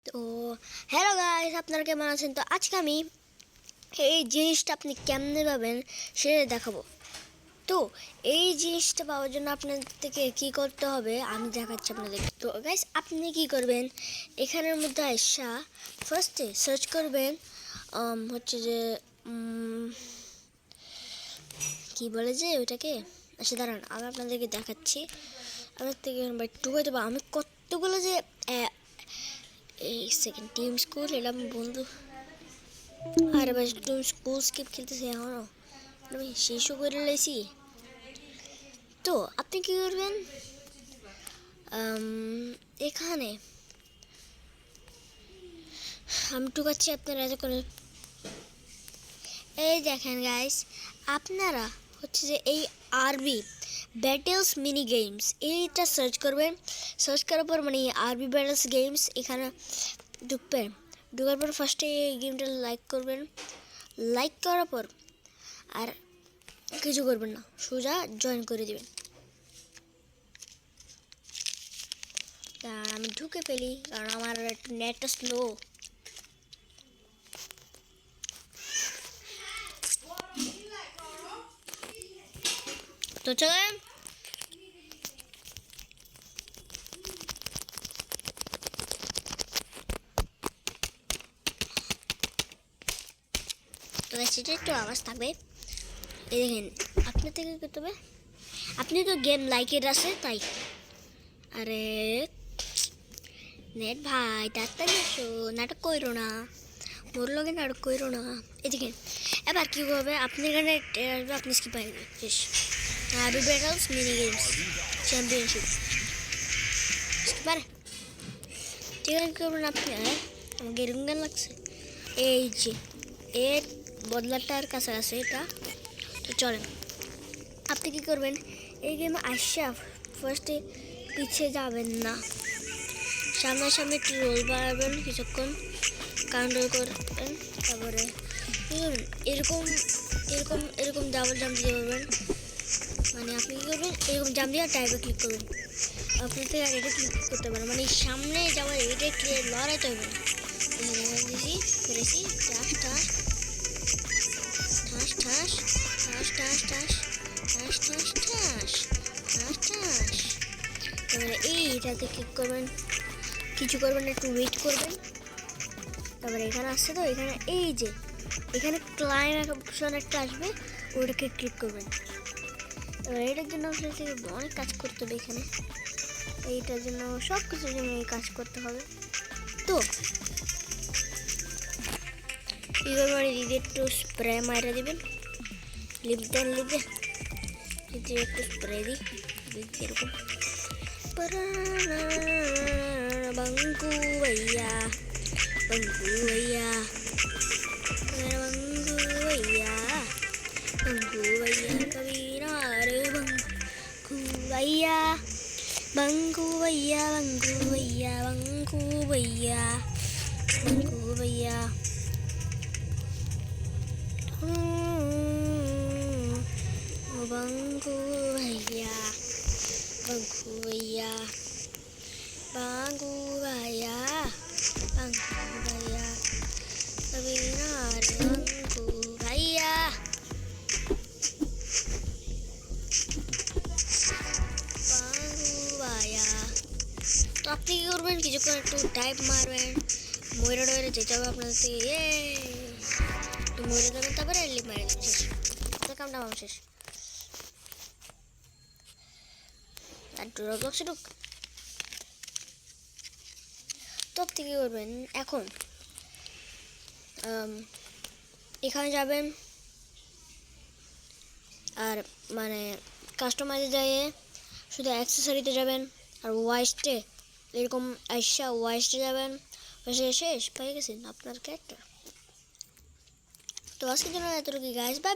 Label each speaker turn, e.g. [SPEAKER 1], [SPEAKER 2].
[SPEAKER 1] তো hello guys, আপনারা কেমন আছেন? তো আজকে আমি এই জিনিসটা আপনি কেমনে পাবেন সেটা দেখাবো। তো এই জিনিসটা পাওয়ার জন্য আপনাদেরকে কি করতে হবে আমি দেখাচ্ছি আপনাদের। তো গাইস, আপনি কি করবেন, এখানের মধ্যে আইসা ফার্স্টে সার্চ করবেন হচ্ছে যে কি বলে যে ওইটাকে। আচ্ছা দাঁড়ান, আমি আপনাদেরকে দেখাচ্ছি। আপনাদেরকে টুকে দেবো আমি কতগুলো যে এই সেকেন্ড টিম স্কুল এলাম বন্ধু। আরে ভাই, টিম স্কুল স্কিপ খেলতেছি এখনো, আমি শেষও করে লাইছি। তো আপনি কি করবেন, এখানে আমি টুকাচ্ছি, আপনারা এত করে এই দেখেন গাইস, আপনারা হচ্ছে যে এই আরবি ব্যাটেলস মিনি গেমস এইটা সার্চ করবেন। সার্চ করার পর মানে আরবি ব্যাটেলস গেমস এখানে ঢুকবেন। ঢোকার পর ফার্স্টে এই গেমটা লাইক করবেন। লাইক করার পর আর কিছু করবেন না, সোজা জয়েন করে দিবেন। আমি ঢুকে ফেলি কারণ আমার নেটটা স্লো। তো চলেন তো সেটা একটু আওয়াজ থাকবে। এই দেখেন, আপনার থেকে করতে হবে, আপনি তো গেম লাইকের আছে তাই। আরে নেট ভাই, তাড়াতাড়ি এসো, নাটক কইরো না, মোর লগে নাটক কইরো না। এই দেখেন এবার কী হবে, আপনি এখানে আসবে, আপনি স্কিপ পাই শেষ। আরবি battles mini games championship skipper ঠিক আছে করবেন আপনি। আমাকে এরকম গান লাগছে, এই যে এর বদলাটার কাছাকাছি এটা। তো চলেন, আপনি কী করবেন, এই গেমে আসা ফার্স্টে পিছিয়ে যাবেন না, সামনাসামনি একটু রোল বাড়াবেন, কিছুক্ষণ কাউন্টার করবেন। তারপরে কী করবেন, এরকম এরকম এরকম ডাবল জাম্প দিয়ে করবেন। মানে আপনি কী করবেন, এরকম জাম্প দিয়ে টাইপে ক্লিক করবেন। আপনি তো আর এটা ক্লিক করতে পারেন, মানে সামনে যাওয়ার এটা ক্লিয়ার লড়াইতে হবে না। দিয়েছি ফেলেছি, ঠাস ঠাস ঠাস ঠাস ঠাস ঠাস ঠাস ঠাস ঠাস ঠাস ঠাস ঠাস। তারপরে এইটাতে ক্লিক করবেন, কিছু করবেন, একটু ওয়েট করবেন। তারপরে এখানে আসছে, তো এখানে এই যে এখানে ক্লাইম অপশন একটা আসবে, ওটাকে ক্লিক করবেন। এবার এটার জন্য আপনার থেকে অনেক কাজ করতে হবে, এখানে এইটার জন্য সব কিছুর জন্য এই কাজ করতে হবে। তো এবার মানে দিদি একটু স্প্রে মারা দেবেন, লিপটন লিপে দিদি একটু স্প্রে দিই এরকম। बंकू भैया बंकू भैया बंकू भैया बंकू भैया कभी ना रे बंकू भैया बंकू भैया बंकू भैया बंकू भैया बंकू भैया बंकू भैया बंकू भैया bangku baya tapi nari bangku baya তো আপনি কি করবেন, কিছুক্ষণ একটু টাইপ মারবেন, ময়রা ডরে যেতে হবে আপনাদের থেকে। একটু ময়রা দেবেন, তারপরে লিপ মারে দেবেন, শেষ আপনার কামটা আমার শেষ। তার ড্রবক্সে ঢুক। তো আপনি কী করবেন, এখন এখানে যাবেন আর মানে কাস্টমাইজে যায় শুধু অ্যাক্সেসরিতে যাবেন, আর ওয়াইস্টে এরকম আইসা ওয়াইস্টে যাবেন, শেষ পেয়ে গেছেন আপনার ক্যারেক্টার। তো আজকের জন্য এতটুকু গাইস, বাই।